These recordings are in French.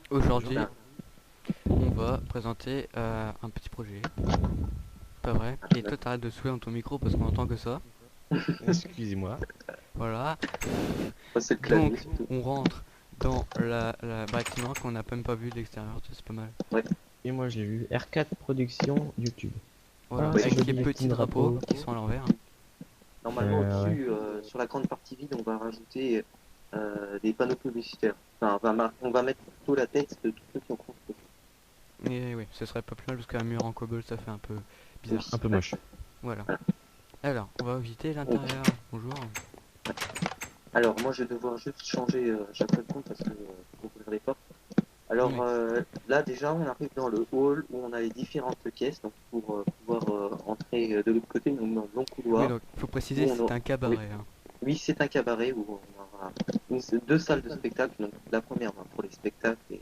Aujourd'hui, Ben, on va présenter un petit projet. Pas vrai? Et ben, toi, t'arrêtes de souffler dans ton micro parce qu'on entend que ça. Excusez-moi. Voilà. moi, c'est le clavier Donc, surtout. on rentre dans la bâtiment qu'on n'a même pas vu de l'extérieur. C'est pas mal. Ouais, Et moi j'ai vu R4 Production YouTube. Voilà. Ah, ouais, c'est Avec donc les joli les petits petits drapeaux drapeaux. qui sont à l'envers. normalement Ouais. au-dessus, sur la grande partie vide, on va rajouter des panneaux publicitaires. Enfin, on va mettre plutôt la tête de tous ceux qui ont construit. Et oui, ce serait pas plus mal parce qu'un mur en cobble, ça fait un peu Oui. bizarre. Un peu moche. Voilà. Alors, on va visiter Donc, l'intérieur. Bonjour. alors, moi, je vais devoir juste changer chaque fois de compte parce que pour ouvrir les portes. Alors Oui. là, déjà, on arrive dans le hall où on a les différentes pièces. Donc, pour pouvoir entrer de l'autre côté, nous, dans le long Oui, couloir donc, faut où préciser, on a... c'est un Oui, cabaret, hein. oui, c'est un cabaret où on aura deux salles de spectacle. Donc, la première pour les spectacles et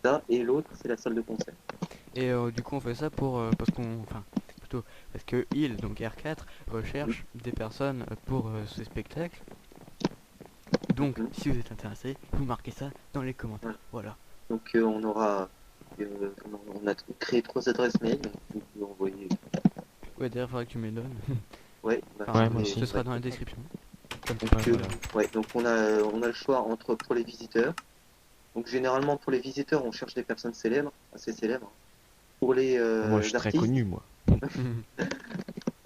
ça, et l'autre, c'est la salle de concert. Et du coup, on fait ça pour parce qu'on, enfin, plutôt parce que il, donc R4, recherche des personnes pour ce spectacle. Donc, Mhm. si vous êtes intéressé, vous marquez ça dans les commentaires. Voilà. Voilà. Donc, on aura... on a créé trois adresses mail. Donc, vous pouvez envoyer... Ouais, d'ailleurs, faudrait que tu me les donnes. Ouais, bah, Enfin, Ouais, je moi vais... ce aussi. sera dans la description. Comme ça. Donc, Ouais, voilà. ouais, donc on a le choix entre pour les visiteurs. Donc généralement pour les visiteurs, on cherche des personnes célèbres, assez célèbres. Pour les Moi je suis très artistes, connu, moi.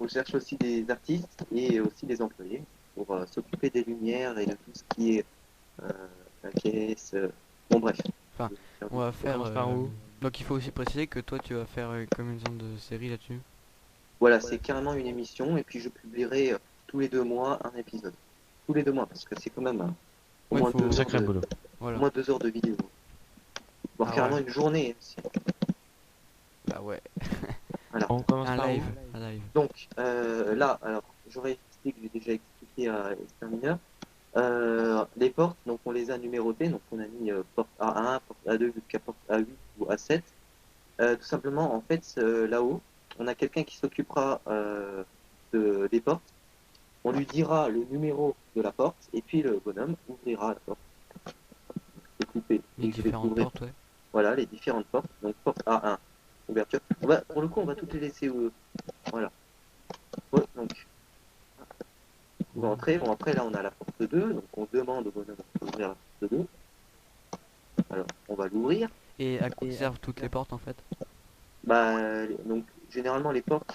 on cherche aussi des artistes et aussi des employés pour s'occuper des lumières et de tout ce qui est euh, la caisse. Bon bref. Enfin, Faire on du- va On faire. commence par où? Donc, il faut aussi préciser que toi, tu vas faire comme une sorte de série là-dessus. Voilà, c'est carrément une émission et puis je publierai tous les 2 mois un épisode. Tous les 2 mois parce que c'est quand même au Ouais, il moins faut. Sacré boulot. au Voilà. moins 2 heures de vidéo. Voire Ah carrément ouais. une journée. Bah ouais. Voilà. On commence Un par où? live. Un live. Donc là, alors j'aurais expliqué que j'ai déjà expliqué à Extermineur. Les portes, donc on les a numérotées, donc on a mis porte A1, porte A2 jusqu'à porte A8 ou A7. Tout simplement, en fait, là-haut, on a quelqu'un qui s'occupera des portes. On lui dira le numéro de la porte et puis le bonhomme ouvrira la porte. C'est coupé Les et je vais différentes ouvrir, portes, ouais. voilà, les différentes portes. Donc porte A1, ouverture. Pour le coup, on va toutes les laisser. Voilà. Ouais, donc on va entrer. Bon, après, là, on a la porte 2, donc on demande au bonhomme d'ouvrir la porte 2. Alors, on va l'ouvrir. Et à quoi servent toutes les portes en fait? Bah, donc, généralement, les portes,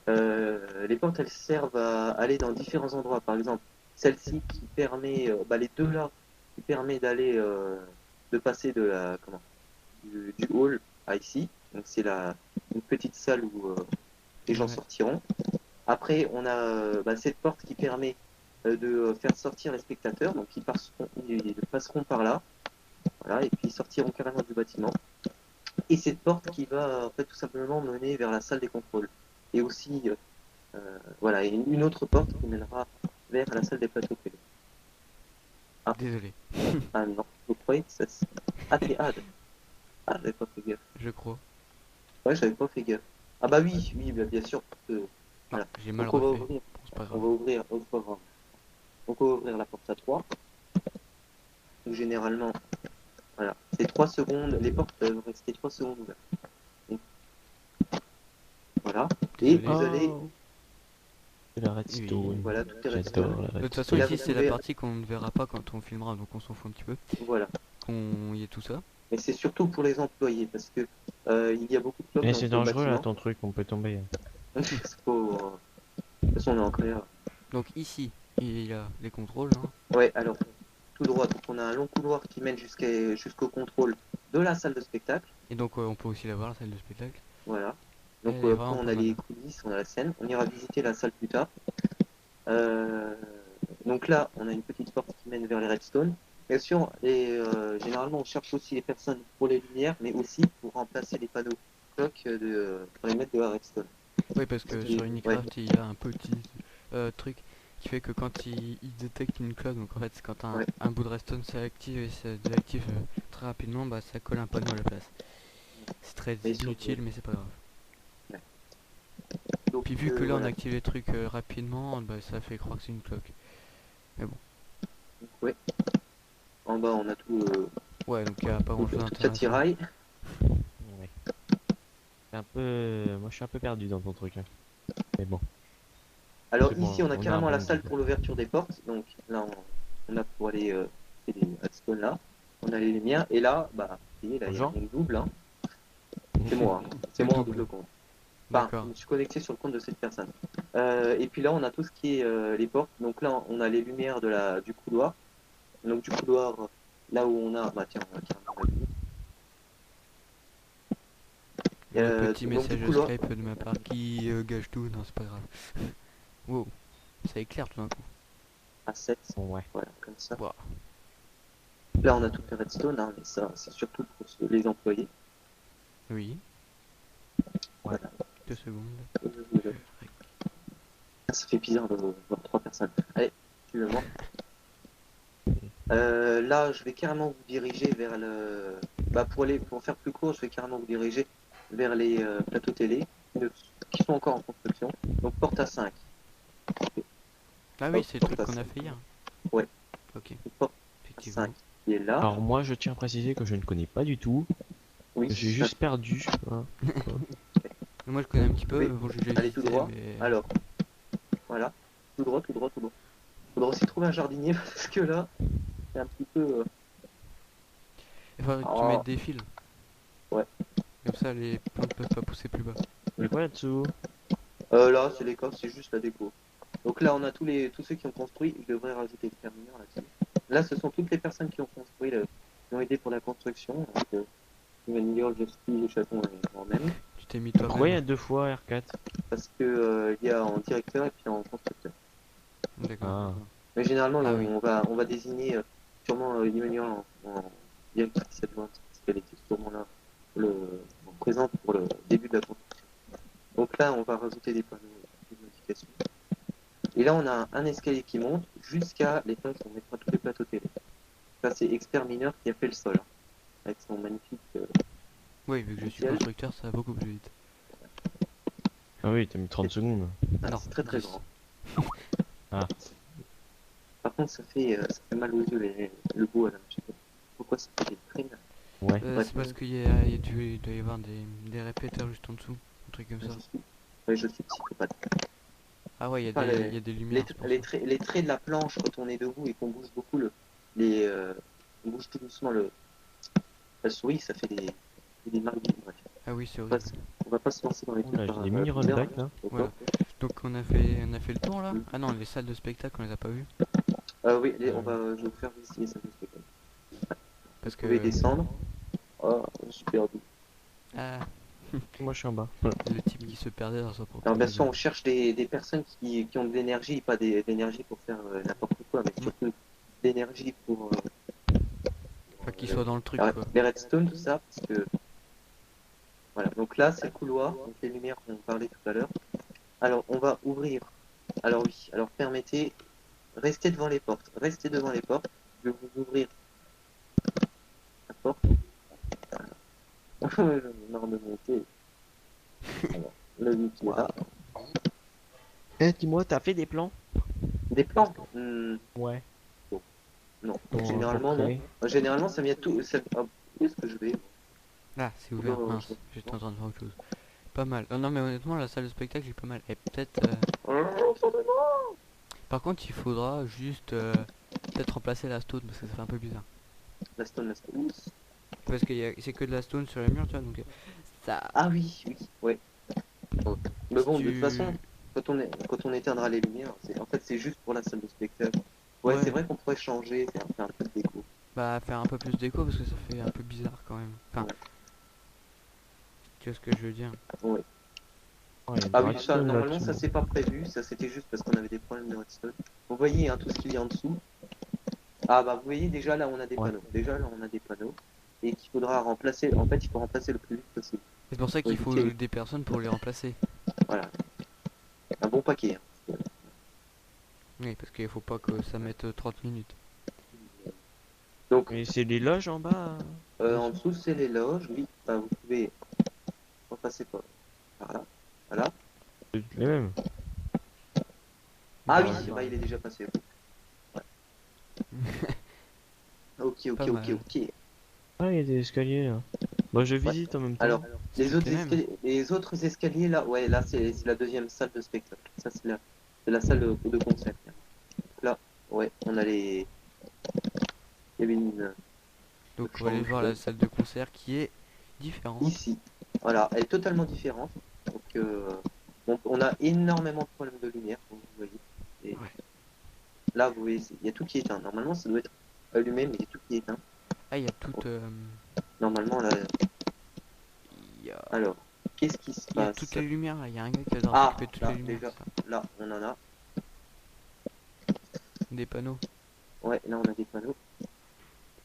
elles servent à aller dans différents endroits. Par exemple, celle-ci qui permet, bah, les deux là, qui permet d'aller, de passer de la, comment, du hall à ici. Donc, c'est une petite salle où les gens Ouais. sortiront. Après, on a bah, cette porte qui permet de faire sortir les spectateurs. Donc, ils passeront par là. Voilà, et puis ils sortiront carrément du bâtiment. Et cette porte qui va en fait tout simplement mener vers la salle des contrôles. Et aussi, voilà, une autre porte qui mènera vers la salle des plateaux télé. Ah, Désolé. ah non, vous croyez que ça... Ah, t'es Ad. Ah, j'avais pas fait gaffe. Je crois. Ouais, j'avais pas fait gaffe. Ah bah oui, oui, bah, bien sûr. Non, Voilà. j'ai mal Donc on va refait. ouvrir, Bon, c'est pas on grave. va ouvrir, oh, c'est pas grave. Donc on va ouvrir la porte à 3. Donc généralement, voilà, c'est 3 secondes, les portes peuvent rester 3 secondes ouvertes. Donc, voilà. Et Désolé. vous allez, Oh, c'est la redstone. voilà, tout est J'adore redstone. la De toute façon, Et là, redstone. ici, vous c'est la pouvez, partie qu'on ne verra pas quand on filmera, donc on s'en fout un petit peu. voilà. Qu'on y ait tout ça. Mais c'est surtout pour les employés parce que il y a beaucoup de clubs Mais dans c'est ce dangereux là bâtiment. ton truc, on peut tomber. De toute façon, on est en créa. Donc ici, il y a les contrôles, hein. Ouais, alors, tout droit. Donc, on a un long couloir qui mène jusqu'au contrôle de la salle de spectacle. Et donc, on peut aussi la voir, la salle de spectacle. Voilà. Donc, Elle est après, vraiment on pas a mal. les coulisses, on a la scène. On ira visiter la salle plus tard. Euh, donc là, on a une petite porte qui mène vers les redstone. Bien sûr, généralement, on cherche aussi les personnes pour les lumières, mais aussi pour remplacer les panneaux cloques pour les mettre de la redstone. Oui, parce que sur Ouais, Unicraft, il y a un petit truc qui fait que quand il détecte une cloque, donc en fait, c'est quand ouais. un bout de redstone s'active et se désactive très rapidement, bah ça colle un panneau à la place. C'est très Et surtout, inutile, mais c'est pas grave. ouais. Donc, Puis vu que là on voilà. active les trucs rapidement, bah ça fait croire que c'est une cloque. Mais bon. Donc, ouais. En bas, on a tout. Ouais, donc il y a pas grand chose toute d'intéressant. attirail. Ouais. C'est un peu... Moi je suis un peu perdu dans ton truc. Hein. Mais bon. Alors C'est bon, ici, on a on a un carrément la bon salle guide. pour l'ouverture des portes. Donc là, on a pour aller faire des redstone là. On a les lumières. Et là, bah, vous voyez, là, il y a Bonjour. une double. Hein. C'est moi. Hein. C'est Le moi en double. double compte. Enfin, D'accord. je me suis connecté sur le compte de cette personne. Et puis là, on a tout ce qui est les portes. Donc là, on a les lumières du couloir. Donc du couloir, là où on a... Bah tiens, on va carrément l'allumer. Le petit Donc du message couloir, Skype de ma part qui gâche tout, non c'est pas grave. Wow, ça éclaire tout d'un coup. à 7. Ouais. Voilà, comme ça. Wow. Là, on a toutes les redstone, hein, mais ça, c'est surtout pour les employés. Oui, Voilà. 2 secondes. Ça fait bizarre de voir 3 personnes. Allez, tu le montres. Là, je vais carrément vous diriger vers le... Bah, pour faire plus court, je vais carrément vous diriger vers les plateaux télé qui sont encore en construction. Donc, porte à 5. Ah oui, Hop, c'est le truc porte à qu'on a 5. fait hier. Ouais. Ok, Une porte à effectivement. 5 qui est là. Alors moi je tiens à préciser que je ne connais pas du tout. Oui, J'ai ça- juste perdu. Hein. Moi je connais un petit peu, Oui, bon j'ai déjà allez tout visité, droit. mais... Alors, voilà. Tout droit, tout droit, tout droit. Faudra aussi trouver un jardinier parce que là, c'est un petit peu... Il faudrait que tu Oh. mettes des fils. Ouais. Comme ça les plantes peuvent pas pousser plus bas. Mais quoi là-dessous? Là, c'est les coffres, c'est juste la déco. Donc là, on a tous ceux qui ont construit. Je devrais rajouter le termineur là-dessus. Là, ce sont toutes les personnes qui ont construit, qui ont aidé pour la construction. Donc, Emmanuel, Justy, les chatons et moi-même. Tu t'es mis Pourquoi il y a toi-même. 2 fois R4? Parce que il y a en directeur et puis en constructeur. D'accord. Ah. Mais généralement, Ah oui. on va désigner sûrement Emmanuel en directrice adjointe, parce qu'elle était sûrement là en présente pour le début de la construction. Donc là, on va rajouter des panneaux de modification. Et là, on a un escalier qui monte jusqu'à l'étage où on mettra tous les plateaux télé. Ça, c'est Expert Mineur qui a fait le sol, hein, avec son magnifique... Oui, vu que je suis Ciel. constructeur, ça va beaucoup plus vite. Ah oui, t'as mis 30 secondes. Non, c'est très très 10. grand. Ah. Par contre, ça fait mal aux yeux, le bout à la machine. Pourquoi ça fait des traînes? Ouais. C'est Ouais. parce qu'il il doit y avoir des répéteurs juste en dessous. Un truc comme ça. Je suis psychopathe. Ah ouais, Enfin, il y a des lumières. c'est pour ça. Les traits de la planche quand on est debout et qu'on bouge beaucoup on bouge tout doucement la souris, ça fait des marques de bref. Ah oui, c'est On va, horrible. on va pas se lancer dans les trucs. Oula, par j'ai des mini hasard. rollbacks là. Voilà. Donc on a fait le tour là. Ah non, les salles de spectacle on les a pas vues. Oui, je vais vous faire visiter ça. Parce Vous pouvez que... descendre. Oh, je suis perdu. Ah, Moi je suis en bas. le type qui se perdait dans sa propre Alors bien sûr, maison. on cherche des personnes qui ont de l'énergie, pas de l'énergie pour faire n'importe quoi, mais surtout de l'énergie pour Enfin, qu'il soit dans le truc les quoi. les redstone, tout ça, parce que voilà. Donc là, c'est le couloir, donc les lumières qu'on parlait tout à l'heure. Alors, on va ouvrir. Alors oui, alors permettez, restez devant les portes, restez devant les portes. Je vais vous ouvrir la porte. Voilà. Marre de monter. Alors, le but est là. Eh, dis-moi, t'as fait des plans? Des plans. Ouais. Non. Bon, Généralement, à peu non. Généralement, ça vient tout. Où est-ce que je vais? Ah, c'est ouvert, Non, mince. J'étais en train de faire autre chose. Pas mal. Non, non, mais honnêtement, la salle de spectacle est pas mal. Et peut-être... Par contre, il faudra juste peut-être remplacer la stone parce que ça fait un peu bizarre. La stone. Parce que c'est que de la stone sur les murs, tu vois, donc ça... Ah oui, ouais. Mais bon, Si de tu- toute façon, quand on éteindra les lumières, en fait, c'est juste pour la salle de spectacle. Ouais, Ouais. c'est vrai qu'on pourrait changer, faire un peu de déco. Bah, faire un peu plus d'écho parce que ça fait un peu bizarre quand même. Enfin... Ouais. Tu vois ce que je veux dire? Ouais. Ouais, il y a Ah des oui, ça, redstone normalement, là-dessous. ça c'est pas prévu, ça c'était juste parce qu'on avait des problèmes de redstone. Vous voyez hein, tout ce qu'il y a en dessous. Ah bah vous voyez déjà là on a des Ouais. panneaux. Déjà là on a des panneaux. Et qu'il faudra remplacer, en fait il faut remplacer le plus vite possible. C'est pour ça qu'il Oui, faut ok. des personnes pour les remplacer. Voilà. Un bon paquet. Hein. Oui, parce qu'il faut pas que ça mette 30 minutes. Donc Et c'est les loges en bas? en dessous c'est les loges, oui. Bah, vous pouvez repasser par là. Voilà. Les mêmes. Ah Bah, oui, bah, il est déjà passé. Ouais. Ok, Pas mal. ok. Ah, il y a des escaliers là. Bah, je visite en même temps. Alors, C'est toutes les mêmes. les autres escaliers là, ouais, là c'est la deuxième salle de spectacle. Ça c'est la salle de concert. Donc là, ouais, on a les. Il y avait une Donc on va aller voir la salle de concert qui est différente. ici. Voilà, elle est totalement différente. Donc, on a énormément de problèmes de lumière, comme vous voyez. Et Ouais. là, vous voyez, il y a tout qui est éteint. Normalement, ça doit être allumé, mais il y a tout qui est éteint. Ah, il y a toute, Normalement, là. il y a, Alors, qu'est-ce qui se il y a passe? toutes les lumières là. Il y a un gars qui a le droit Ah, d'occuper toutes là, les lumières. déjà, ça. là, on en a. Des panneaux. Ouais, là, on a des panneaux.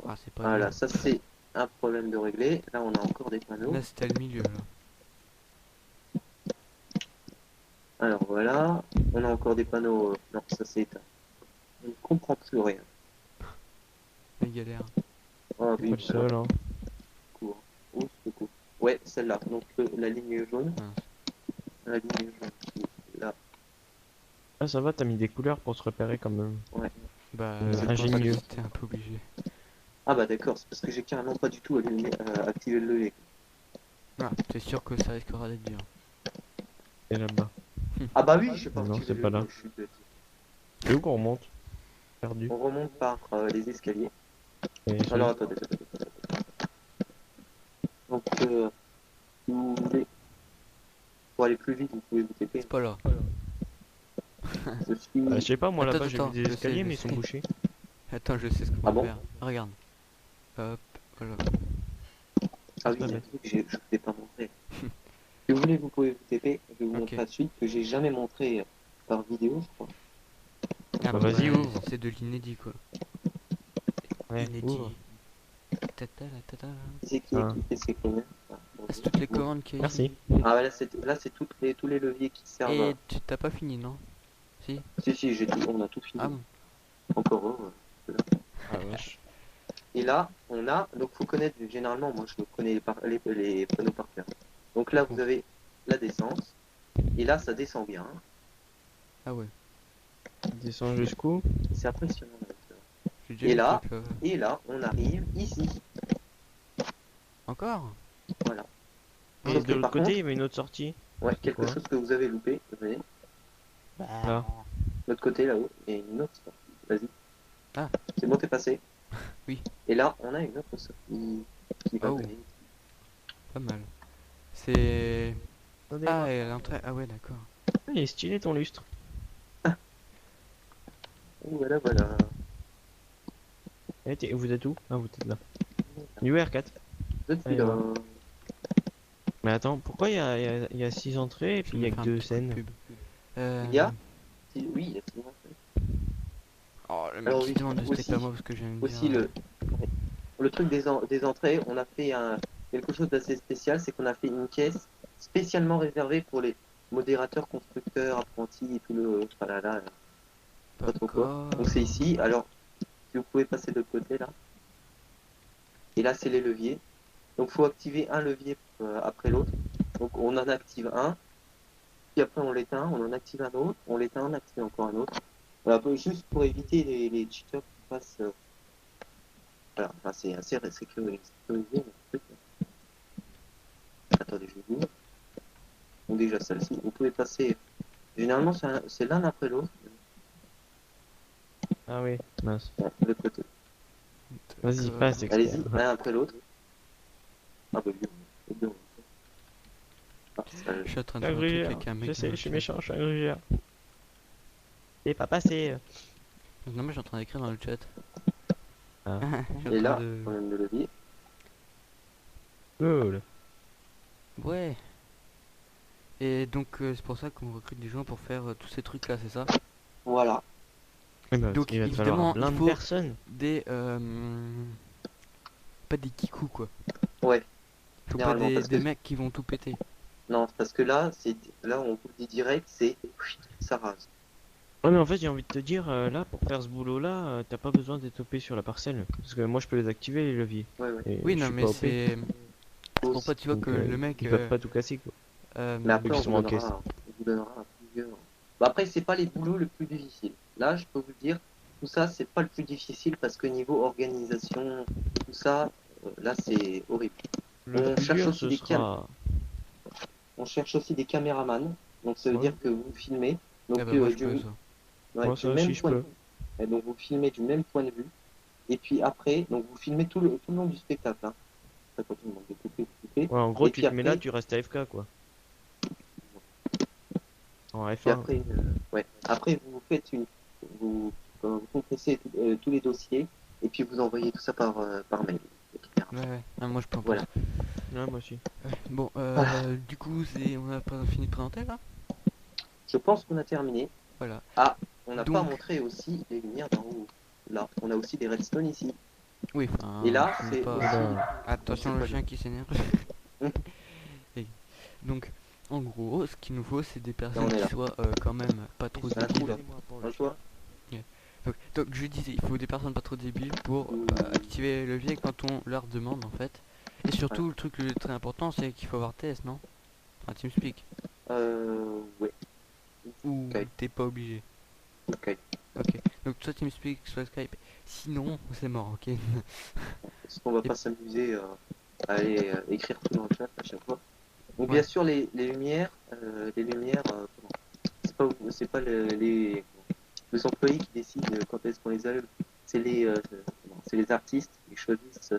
Ah, c'est pas Voilà, bien. ça c'est un problème de régler. Là, on a encore des panneaux. Là, c'était le milieu là. Alors voilà, on a encore des panneaux. Non, ça c'est éteint. On ne comprend plus rien. La galère. Oh Pas oui, le seul, hein. cours. Oh, c'est cool. Ouais, celle-là. Donc la ligne jaune. Mince. La ligne jaune qui est là. Ah, ça va, t'as mis des couleurs pour se repérer quand même. Ouais. Bah, C'est je pense ingénieux. que c'était un peu obligé. Ah bah d'accord, c'est parce que j'ai carrément pas du tout activé le levier. Ah, c'est sûr que ça risquera d'être dur. Et là-bas. Ah bah oui, je sais pas Non, activé c'est le pas là. levier, je suis bête. C'est où qu'on remonte? Perdu. On remonte par les escaliers. Et Alors attendez. Donc si vous voulez, pour aller plus vite, vous pouvez vous TP. C'est pas là. Je suis... je sais pas, moi Attends, là-bas j'ai vu attends, des je sais, escaliers je mais ils sont sais. bouchés. Attends, je sais ce qu'on Ah va bon faire. Regarde. Hop, voilà. Ah oui, pas il y a un bête. truc que je ne vous ai pas montré. Si vous voulez, vous pouvez vous TP. Je vais vous Ok. montrer la suite que j'ai jamais montré par vidéo, je crois. Ah, Bah, vas-y, ouvre. c'est de l'inédit quoi. Ouais, Inédit. ouvre. Tata, la tata. C'est qui Ah. équipé, c'est combien? Ah, bon, Ah, c'est toutes les bon. commandes qu'il y a Merci. ici. Ah ouais, là c'est tous les leviers qui servent. Et tu t'as pas fini, non? Si? Si, on a tout fini. Ah bon. Encore heureux. Ah wesh. Et là, on a, donc faut connaître, généralement, moi je connais les panneaux par cœur. Donc là, vous avez la descente. Et là, ça descend bien. Ah ouais. Descends jusqu'où? C'est impressionnant. J'ai déjà Et vu là, le truc, et là, on arrive ici. Encore? Voilà. Et Sauf de que l'autre par côté, contre, il y avait une autre sortie. ouais, C'est quelque quoi chose que vous avez loupé. Venez. Là. De l'autre côté, là-haut, il y a une autre sortie. Vas-y. Ah. C'est bon, t'es passé. Oui. Et là, on a une autre sortie qui va Oh. venir. Pas mal. C'est... Attendez, Ah, voir. et l'entrée... Ah ouais, d'accord. Ah, il est stylé ton lustre. Et voilà. Eh, vous êtes où? Ah, vous êtes là. Du R4. Je suis Allez, là. voir. Mais attends, pourquoi il y a 6 entrées et puis il y a que 2 scènes? Pub. Il y a Oui, il y a tout le monde. Oh, le mec Alors, qui oui, demande de aussi- c'était pas moi parce que je viens de Aussi, dire... le truc des entrées, on a fait quelque chose d'assez spécial, c'est qu'on a fait une caisse spécialement réservée pour les modérateurs, constructeurs, apprentis et tout le tralala. Pas trop quoi. D'accord. Donc c'est ici. Alors, si vous pouvez passer de l'autre côté là. Et là, c'est les leviers. Donc, faut activer un levier après l'autre. Donc, on en active un. Puis après, on l'éteint, on en active un autre. On l'éteint, on active encore un autre. Voilà, juste pour éviter les cheaters qui passent. Voilà, enfin, c'est assez sécurisé. Le truc. Attendez, je vous ouvre. Donc, déjà, celle-ci, vous pouvez passer. Généralement, c'est l'un après l'autre. Ah oui, mince. Ouais, de l'autre côté. Vas-y, D'accord. passe, expert. Allez-y, l'un après l'autre. Ah, bah, bien. Ah, ça- Je suis en train Je de suis un faire un truc gruyère. avec un mec. Je qui sais, m'a je suis fait- méchant, je suis un gruyère. C'est pas passé. Non mais je suis en train d'écrire dans le chat. Ah. Je suis en Et train là, de- on aime le levier. Cool. Ouais. Et donc c'est pour ça qu'on recrute des gens pour faire tous ces trucs là, c'est ça? Voilà. Oui, bah, Donc, il va te évidemment, falloir plein il de faut- personnes. Des... Pas des kikous quoi. Ouais. Faut pas Généralement, parce des que- mecs qui vont tout péter. Non, parce que là, là, on vous le dit direct, c'est ça rase. Ouais, mais en fait, j'ai envie de te dire, là, pour faire ce boulot-là, t'as pas besoin d'être OP sur la parcelle. Parce que moi, je peux les activer, les leviers. Ouais. Et Oui je non suis mais pas OP. c'est... Pour ça tu vois Donc, que le mec... ils peuvent pas tout casser, quoi. Mais après, Ceux qui on sont vous en donnera, on vous donnera plusieurs. Bah après, c'est pas les boulots le plus difficile. Là, je peux vous dire, tout ça, c'est pas le plus difficile parce que niveau organisation, tout ça, là c'est horrible. Le On plus cherche dur, aussi ce des sera... On cherche aussi des caméramans, donc ça veut Ouais. dire que vous filmez, donc Ah bah moi je du, peux ça. ouais, Moi, du ça même aussi, je point de peux. vue. Et donc vous filmez du même point de vue, et puis après, donc vous filmez tout le long du spectacle, hein. Ça continue, donc de couper, de couper. Ouais, en gros, Et tu puis te mets là, après, tu restes AFK, quoi. En puis F1. après, ouais. Après vous faites vous, vous compressez tous les dossiers, et puis vous envoyez tout ça par mail, etc. Ouais, ouais. Ah, moi je peux en Voilà. plus. Ouais, moi aussi. Ouais. Bon, Ah, du coup, on a pas fini de présenter là? je pense qu'on a terminé. Voilà. Ah, on n'a pas Donc, montré aussi les lumières d'en haut. Là, on a aussi des redstone ici. oui, Et enfin, là, ce n'est c'est pas. aussi. Oula. Attention C'est le pas chien qui s'énerve. Et donc, en gros, ce qu'il nous faut, c'est des on personnes est qui là. soient quand même pas trop C'est un trou là. débiles. Dans toi. Donc, je disais, il faut des personnes pas trop débiles pour activer le levier quand on leur demande en fait. Et surtout, le truc le très important, c'est qu'il faut avoir TS, non? Enfin, TeamSpeak. Ouais. Ou Ok. t'es pas obligé. Ok. Ok. Donc, soit TeamSpeak, soit Skype. Sinon, c'est mort, ok? Parce qu'on va Et- pas s'amuser à aller écrire tout dans le chat à chaque fois. Donc Ouais. bien sûr les lumières, c'est pas les employés qui décident quand est-ce qu'on les allume. C'est les artistes qui choisissent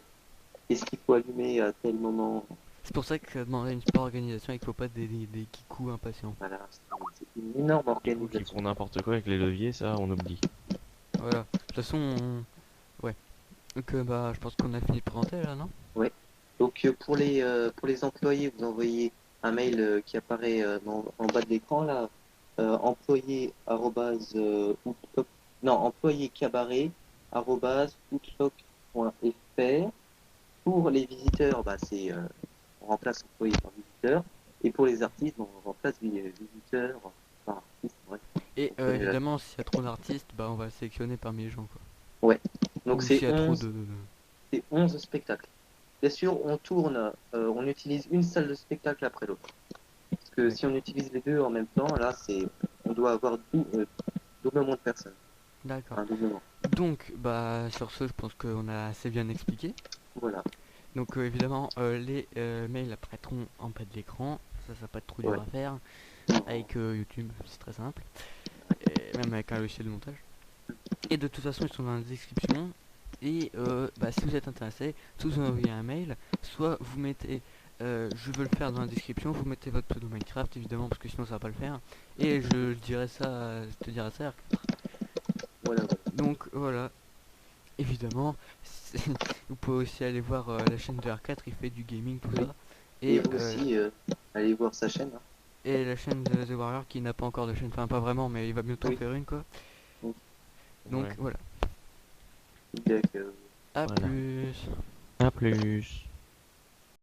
qu'est-ce qu'il faut allumer à tel moment. C'est pour ça que ça demandait une super organisation et qu'il faut pas des kikous impatients. Voilà, c'est une énorme Du coup, qui organisation. font n'importe quoi avec les leviers, ça, on oublie. Voilà. De toute façon, ouais. Donc, bah, je pense qu'on a fini de présenter là, non? Donc pour les employés, vous envoyez un mail qui apparaît en bas de l'écran là, employé arrobase, outlook, non employé cabaret arrobase outlook.fr. Pour les visiteurs, bah, on remplace employé par visiteur, et pour les artistes, on remplace visiteur par artiste. Ouais. Et Donc, évidemment, s'il y a trop d'artistes, bah, on va sélectionner parmi les gens, quoi. ouais. Donc Ou s'il y a trop de. c'est 11 spectacles. Bien sûr, on tourne, on utilise une salle de spectacle après l'autre. Parce que Ouais. si on utilise les deux en même temps, là, on doit avoir doublement de personnes. D'accord. Un doublement. Donc, bah, sur ce, je pense qu'on a assez bien expliqué. Voilà. Donc, évidemment, les mails apparaîtront en bas de l'écran. Ça va pas être trop dur Ouais. à faire. Avec YouTube, c'est très simple. Et même avec un logiciel de montage. Et de toute façon, ils sont dans la description. Et bah, si vous êtes intéressé, soit vous envoyez un mail, soit vous mettez je veux le faire dans la description, vous mettez votre pseudo Minecraft évidemment parce que sinon ça va pas le faire. Et je dirai ça, je te dirai ça. Voilà. Donc voilà, évidemment, vous pouvez aussi aller voir la chaîne de R4, il fait du gaming, tout Oui. ça. Et vous aussi, allez voir sa chaîne. Hein. Et la chaîne de The Warrior qui n'a pas encore de chaîne, enfin pas vraiment, mais il va bientôt en Oui. faire une quoi. Oui. Donc Ouais. voilà, Donc, à Voilà. plus. À plus.